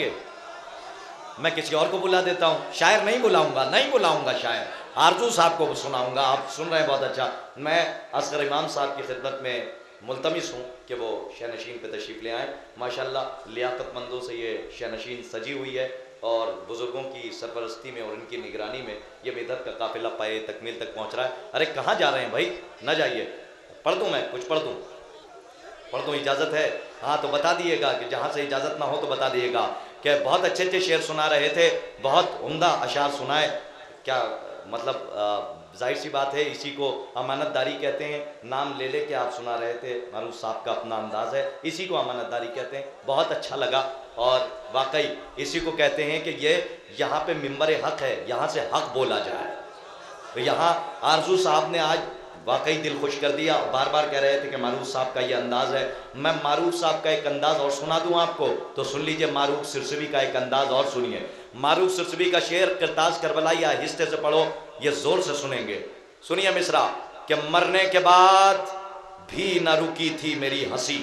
करेंगे? मैं किसी और को बुला देता हूँ, शायर नहीं बुलाऊंगा शायर, आरजू साहब को सुनाऊंगा। आप सुन रहे हैं, बहुत अच्छा। मैं असगर इमाम साहब की खिदमत में मुल्तमिस हूँ कि वो शहनशीन पे तशरीफ़ ले आएँ। माशाल्लाह लियाकतमंदों से ये शहनशीन सजी हुई है और बुज़ुर्गों की सरपरस्ती में और उनकी निगरानी में ये मिदत का काफ़िला पाए तकमील तक पहुँच रहा है। अरे कहाँ जा रहे हैं भाई, ना जाइए। पढ़ दूँ मैं कुछ, पढ़ दूँ, इजाज़त है? हाँ तो बता दिएगा कि जहाँ से इजाज़त ना हो तो बता दिएगा। कि बहुत अच्छे अच्छे शेर सुना रहे थे, बहुत उम्दा अशार सुनाए। क्या मतलब जाहिर सी बात है, इसी को अमानतदारी कहते हैं। नाम ले के आप सुना रहे थे, मारूफ साहब का अपना अंदाज़ है, इसी को अमानतदारी कहते हैं। बहुत अच्छा लगा और वाकई इसी को कहते हैं कि ये यहाँ पे मिंबर हक़ है, यहाँ से हक़ बोला जाए। तो यहाँ आरजू साहब ने आज वाकई दिल खुश कर दिया। बार बार कह रहे थे कि मारूफ साहब का ये अंदाज़ है। मैं मारूफ साहब का एक अंदाज़ और सुना दूँ आपको, तो सुन लीजिए। मारूफ सिरसवी का एक अंदाज़ और सुनिए। मारूफ सिरसवी का शेर किरताज करबलाई आहिस्ते से पढ़ो, ये ज़ोर से सुनेंगे। सुनिए मिसरा कि मरने के बाद भी न रुकी थी मेरी हंसी।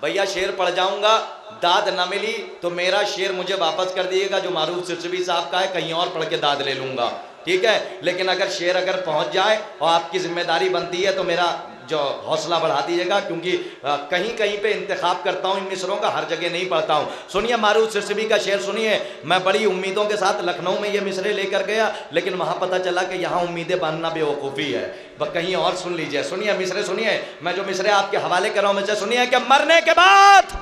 भैया शेर पढ़ जाऊंगा, दाद न मिली तो मेरा शेर मुझे वापस कर दिएगा, जो मारूफ सिरसवी साहब का है कहीं और पढ़ के दाद ले लूंगा, ठीक है। लेकिन अगर शेर अगर पहुंच जाए और आपकी जिम्मेदारी बनती है तो मेरा जो हौसला बढ़ा दीजिएगा, क्योंकि कहीं कहीं पे इंतखाब करता हूँ इन मिसरों का, हर जगह नहीं पढ़ता हूँ। सुनिए मारूफ सिरसवी का शेर सुनिए। मैं बड़ी उम्मीदों के साथ लखनऊ में ये मिसरे लेकर गया, लेकिन वहाँ पता चला कि यहाँ उम्मीदें बांधना बेवकूफ़ी है। बस कहीं और सुन लीजिए। सुनिए मिसरे, सुनिए। मैं जो मिसरे आपके हवाले कर रहा हूँ, मिसरे सुनिए कि मरने के बाद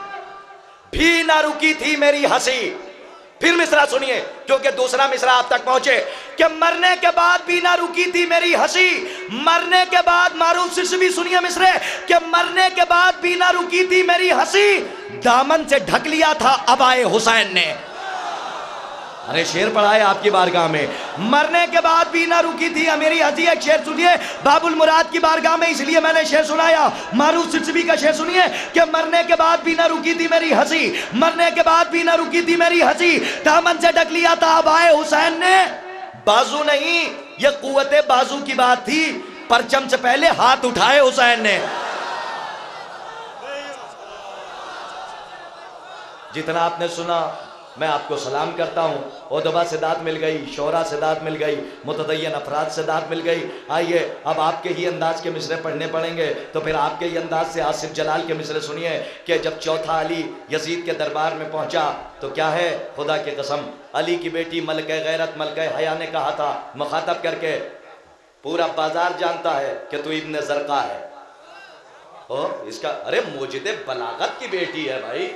भी ना रुकी थी मेरी हंसी। फिर मिसरा सुनिए, क्योंकि दूसरा मिसरा आप तक पहुंचे कि मरने के बाद भी ना रुकी थी मेरी हंसी। मरने के बाद मारूफ सिरसवी सुनिए मिसरे कि मरने के बाद भी ना रुकी थी मेरी हंसी। दामन से ढक लिया था अबाए हुसैन ने। अरे शेर पढ़ाए आपकी बारगाह में। मरने के बाद भी ना रुकी थी मेरी हंसी। एक शेर सुनिए बाबुल मुराद की बारगाह में, इसलिए मैंने शेर सुनाया। मारूफ सिरसवी का शेर सुनिए कि मरने के बाद भी ना रुकी थी मेरी हंसी। मरने के बाद भी ना रुकी थी मेरी हंसी। दामन से ढक लिया था अबाए हुसैन ने। बाजू नहीं, ये कुव्वते बाजू की बात थी, परचम से पहले हाथ उठाए हुसैन ने। जितना आपने सुना मैं आपको सलाम करता हूँ। उदबा से दाद मिल गई, शोरा से दाद मिल गई, मुतदय्यन अफराद से दाद मिल गई। आइए अब आपके ही अंदाज के मिसरे पढ़ने पड़ेंगे, तो फिर आपके ही अंदाज से आसिफ जलाल के मिसरे सुनिए कि जब चौथा अली यजीद के दरबार में पहुँचा तो क्या है, खुदा की कसम, अली की बेटी मलके गैरत मलके हया ने कहा था मुखातब करके, पूरा बाजार जानता है कि तू इब्ने ज़रक़ा है। ओ इसका, अरे मुजिदे बलागत की बेटी है भाई,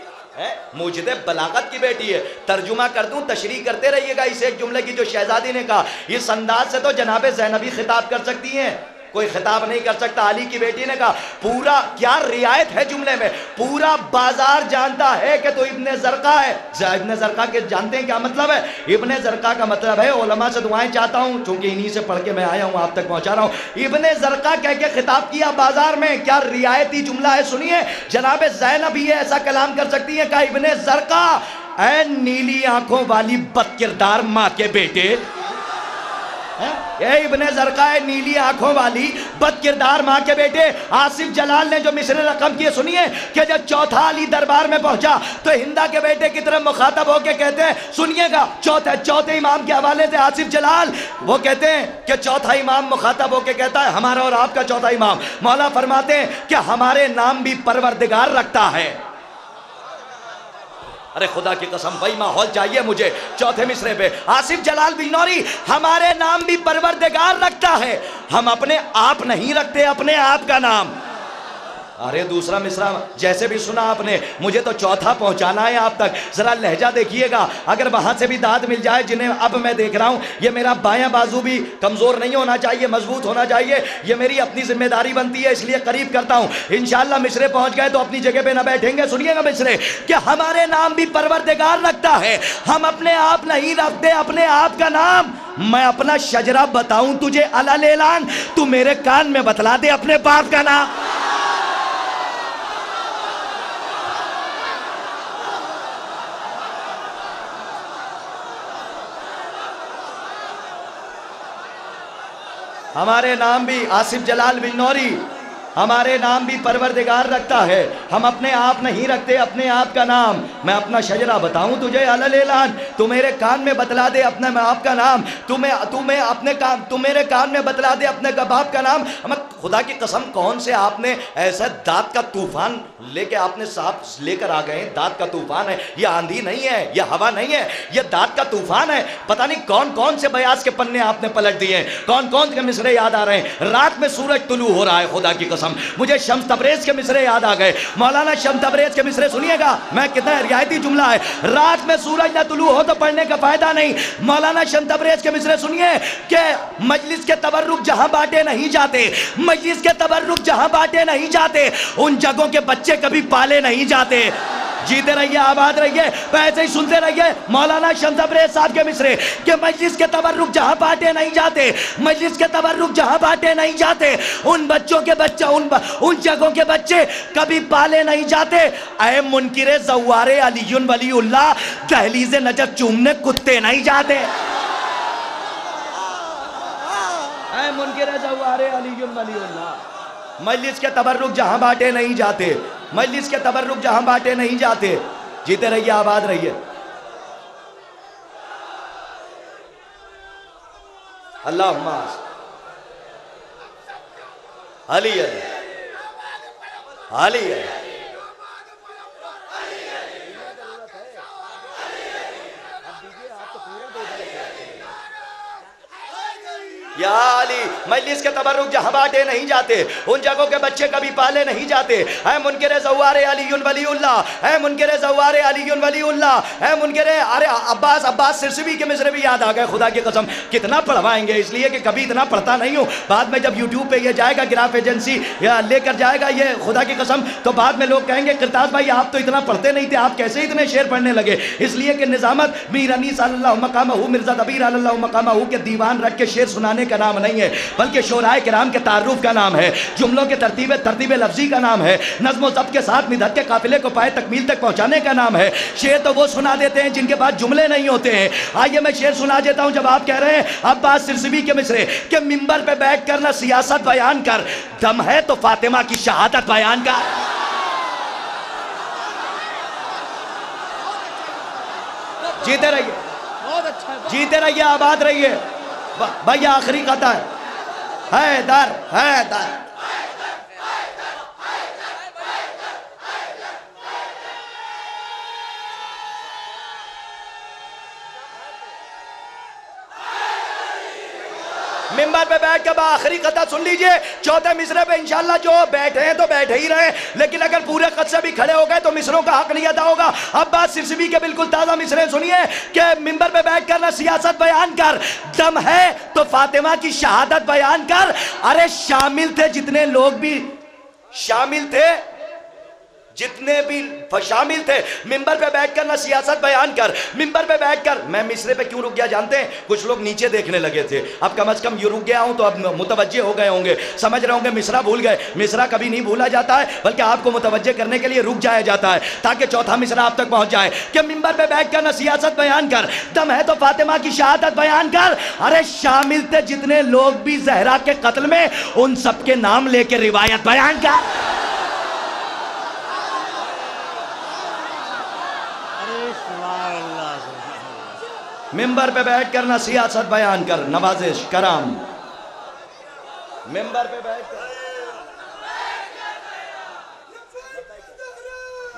मुजिदे बलागत की बेटी है। तर्जुमा कर दूं, तशरीह करते रहिएगा इस एक जुमले की जो शहजादी ने कहा। इस अंदाज से तो जनाबे ज़ैनबी खिताब कर सकती हैं, कोई खिताब नहीं कर सकता। अली की बेटी ने कहा, पूरा क्या रियायत है जुमले में, पूरा बाजार जानता है कि तो इब्ने ज़रक़ा है। इब्ने ज़रक़ा के जानते हैं क्या मतलब है? इब्ने ज़रक़ा का मतलब है, उलमा से दुआएं चाहता हूँ, चूंकि इन्हीं से पढ़ के मैं आया हूँ, आप तक पहुँचा रहा हूँ। इब्ने ज़रक़ा कह के खिताब किया बाजार में, क्या रियायती जुमला है। सुनिए, जनाबे ज़ैनब भी ऐसा कलाम कर सकती है। कहा, इब्ने ज़रक़ा, ऐ नीली आंखों वाली बदकिरदार माँ के बेटे। इब्ने ज़रक़ा है, नीली आंखों वाली बदकिरदार माँ के बेटे। आसिफ जलाल ने जो मिसरे रकम किए सुनिए कि जब चौथा अली दरबार में पहुंचा तो हिंदा के बेटे की तरफ मुखातब होके कहते हैं, सुनिएगा, चौथे इमाम के हवाले से आसिफ जलाल वो कहते हैं कि चौथा इमाम मुखातब होके कहता है, हमारा और आपका चौथा इमाम। मौला फरमाते हैं कि हमारे नाम भी परवरदिगार रखता है। अरे खुदा की कसम भाई, माहौल चाहिए मुझे। चौथे मिसरे पे आसिफ जलाल बिजनौरी, हमारे नाम भी परवरदिगार रखता है, हम अपने आप नहीं रखते अपने आप का नाम। अरे दूसरा मिसरा जैसे भी सुना आपने, मुझे तो चौथा पहुंचाना है आप तक। जरा लहजा देखिएगा, अगर वहां से भी दाद मिल जाए, जिन्हें अब मैं देख रहा हूं, ये मेरा बायां बाजू भी कमजोर नहीं होना चाहिए, मजबूत होना चाहिए। ये मेरी अपनी जिम्मेदारी बनती है, इसलिए करीब करता हूं। इंशाअल्लाह मिसरे पहुंच गए तो अपनी जगह पे ना बैठेंगे। सुनिएगा मिसरे कि हमारे नाम भी परवरदिगार रखता है, हम अपने आप नहीं रखते अपने आप का नाम। मैं अपना शजरा बताऊं तुझे अलल ऐलान, तू मेरे कान में बतला दे अपने बाप का नाम। हमारे नाम भी आसिफ जलाल बिजनौरी, हमारे नाम भी परवरदिगार रखता है। हम अपने आप नहीं रखते अपने आप का नाम। मैं अपना शजरा बताऊं तुझे अलल ऐलान, तू मेरे कान में बतला दे अपने आप का नाम, तू मेरे कान में बतला दे अपने बाप का नाम। मैं खुदा की कसम, कौन से आपने ऐसा दांत का तूफान लेके आपने साहब लेकर आ गए। दांत का तूफान है, ये आंधी नहीं है, ये हवा नहीं है, ये दांत का तूफान है। पता नहीं कौन कौन से बयास के पन्ने आपने पलट दिए, कौन कौन के मिसरे याद आ रहे हैं। रात में सूरज तुलू हो रहा है, खुदा की कसम मुझे शम्स तबरेज के मिसरे याद आ गए। मौलाना शम्स तबरेज के मिसरे सुनिएगा, मैं कितना रियायती जुमला है। रात में सूरज ना तुलू हो तो पढ़ने का फायदा नहीं। मौलाना शम्स तबरेज के मिसरे सुनिए कि मजलिस के तबर्रुक जहां बांटे नहीं जाते, मजलिस के तबर्रुक जहां बांटे नहीं जाते, उन जगहों के बच्चे कभी पाले नहीं जाते। जीते रहिए, आबाद रहिए, ऐसे ही सुनते रहिए। मौलाना शम्स तबरेज साहब के मिसरे कि मजलिस के तबर्रुक जहां बांटे नहीं जाते, मजलिस के तबर्रुक जहां बांटे नहीं जाते, उन बच्चों के बच्चे उन जगहों के बच्चे कभी पाले नहीं जाते। ऐ मुनकिरे ज़व्वारे अलीयुन वलीउल्लाह, दहलीज़े नजर चूमने कुत्ते नहीं जाते। ऐ मुनकिरे ज़व्वारे अलीयुन वलीउल्लाह, मजलिस के तबर्रुक जहां बांटे नहीं जाते, मजलिस के तबर्रुक जहां बांटे नहीं जाते। जीते रहिए, आबाद रहिए। अल्लाहुम्मा अली अली अली अली। या अली, मजलिस के तबर्रुक जहां बांटे नहीं जाते, उन जगहों के बच्चे कभी पाले नहीं जाते। ऐ मुनकिरे ज़व्वारे अलीयुन वलीउल्लाह, ऐ मुनकिरे ज़व्वारे अलीयुन वलीउल्लाह, ऐ मुनकिरे, अरे अब्बास सिरसिवी के मिसरे भी याद आ गए। खुदा की कसम कितना पढ़वाएंगे, इसलिए कि कभी इतना पढ़ता नहीं हूँ। बाद में जब यूट्यूब पे ये जाएगा, गिराफ एजेंसी या लेकर जाएगा ये, खुदा की कसम, तो बाद में लोग कहेंगे किरताज भाई आप तो इतना पढ़ते नहीं थे, आप कैसे इतने शेर पढ़ने लगे। इसलिए कि निजामत मीर अनीस अल्लाह मकामहू, मिर्जा दबीर अल्लाह मकामहू के दीवान रख के शेर सुनाने का नाम नहीं है, बल्कि शोराए किराम के तारुफ का नाम है, जुमलों के तरतीब लफ्जी का नाम है, नज़्म ज़ब्त के साथ मिदत के काफिले को पाए तकमील तक पहुंचाने का नाम है। शेर तो वो सुना देते हैं जिनके पास जुमले नहीं होते हैं। आइए मैं शेर सुना देता हूं। जब आप कह रहे हैं अब्बास सिरसिवी के मिसरे कि मिंबर पे बैठ कर ना सियासत बयान कर, दम है तो फातिमा की शहादत बयान कर। जीते रहिए, बहुत अच्छा, जीते रहिए, आबाद रहिए। भाई आखिरी कथा है दर है दर। मिंबर पे बैठ कर आखिरी कथा सुन लीजिए। चौथे मिसरे पे इंशाल्लाह जो बैठे हैं तो बैठे ही रहे, लेकिन अगर पूरे कद से भी खड़े हो गए तो मिसरों का हक नहीं अदा होगा। अब्बास सिरसिवी के बिल्कुल ताजा मिसरे सुनिए कि मिंबर पे बैठ कर ना सियासत बयान कर, दम है तो फातिमा की शहादत बयान कर। अरे शामिल थे जितने लोग भी शामिल थे, जितने भी शामिल थे, मिंबर पे बैठकर ना सियासत बयान कर। मिंबर पे बैठकर, मैं मिसरे पे क्यों रुक गया जानते हैं? कुछ लोग नीचे देखने लगे थे, अब कम से कम ये रुक गया हूं तो अब मुतवज्जे हो गए होंगे, समझ रहे होंगे मिसरा भूल गए। मिसरा कभी नहीं भूला जाता है, बल्कि आपको मुतवज्जे करने के लिए रुक जाया जाता है ताकि चौथा मिसरा आप तक पहुंच जाए कि मिंबर पे बैठकर ना सियासत बयान कर, दम है तो फातिमा की शहादत बयान कर। अरे शामिल थे जितने लोग भी जहरा के कत्ल में, उन सबके नाम लेके रिवायत बयान कर। मिंबर पे बैठ कर ना सियासत बयान कर, नवाजिश कराम। मिंबर पे बैठ कर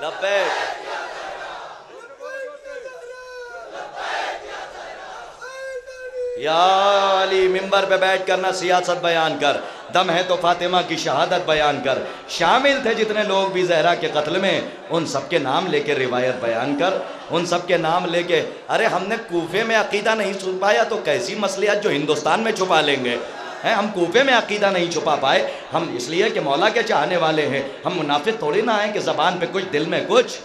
लब्बैक, या अली, मिंबर पे बैठ कर ना सियासत बयान कर, दम है तो फातिमा की शहादत बयान कर। शामिल थे जितने लोग भी जहरा के कत्ल में, उन सबके नाम लेके रिवायत बयान कर, उन सबके नाम लेके। अरे हमने कूफे में अकीदा नहीं छुपाया तो कैसी मसलियत जो हिंदुस्तान में छुपा लेंगे हैं। हम कूफे में अकीदा नहीं छुपा पाए, हम इसलिए कि मौला के चाहने वाले हैं। हम मुनाफिक थोड़ी ना हैं कि ज़बान पे कुछ दिल में कुछ।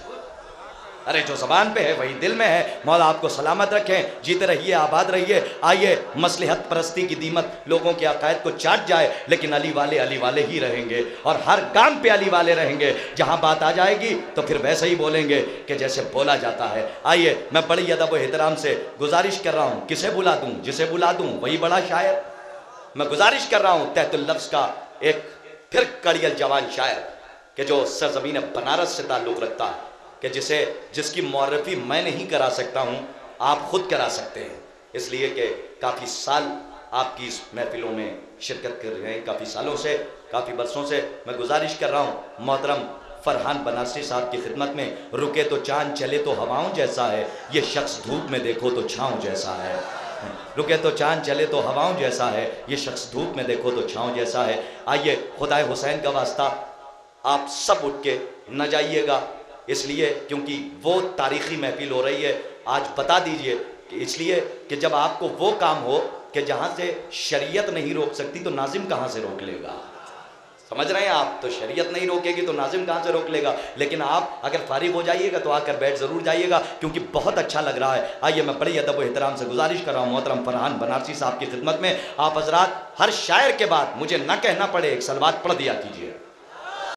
अरे जो ज़बान पे है वही दिल में है। मौला आपको सलामत रखें, जीते रहिए, आबाद रहिए। आइए, मसलहत परस्ती की दीमत लोगों के अकायद को चाट जाए, लेकिन अली वाले ही रहेंगे और हर काम पे अली वाले रहेंगे। जहाँ बात आ जाएगी तो फिर वैसे ही बोलेंगे कि जैसे बोला जाता है। आइए, मैं बड़ी अदब व एहतराम से गुजारिश कर रहा हूँ, किसे बुला दूँ? जिसे बुला दूँ वही बड़ा शायर। मैं गुजारिश कर रहा हूँ तहतुल लफ्ज़ का एक फिर कड़ियल जवान शायर, कि जो सरजमीन बनारस से ताल्लुक़ रखता है, कि जिसकी मुअर्रफी मैं नहीं करा सकता हूँ, आप खुद करा सकते हैं। इसलिए कि काफ़ी साल आपकी इस महफिलों में शिरकत कर रहे हैं, काफ़ी सालों से, काफ़ी बरसों से मैं गुजारिश कर रहा हूँ मोहतरम फरहान बनारसी साहब की खिदमत में, रुके तो चांद चले तो हवाओं जैसा है, ये शख्स धूप में देखो तो छाँव जैसा है। रुके तो चांद चले तो हवाओं जैसा है, ये शख्स धूप में देखो तो छाँव जैसा है। आइए खुदाए हुसैन का वास्ता आप सब उठ के न जाइएगा, इसलिए क्योंकि वो तारीख़ी महफिल हो रही है। आज बता दीजिए कि इसलिए कि जब आपको वो काम हो कि जहाँ से शरीयत नहीं रोक सकती तो नाजिम कहाँ से रोक लेगा। समझ रहे हैं आप, तो शरीयत नहीं रोकेगी तो नाजिम कहाँ से रोक लेगा। लेकिन आप अगर फारिग हो जाइएगा तो आकर बैठ ज़रूर जाइएगा, क्योंकि बहुत अच्छा लग रहा है। आइए मैं बड़ी अदब व एहतराम से गुजारिश कर रहा हूँ मोहतरम फरहान बनारसी साहब की खिदमत में, आप हजरात हर शायर के बाद मुझे ना कहना पड़े एक सलवात पढ़ दिया कीजिए।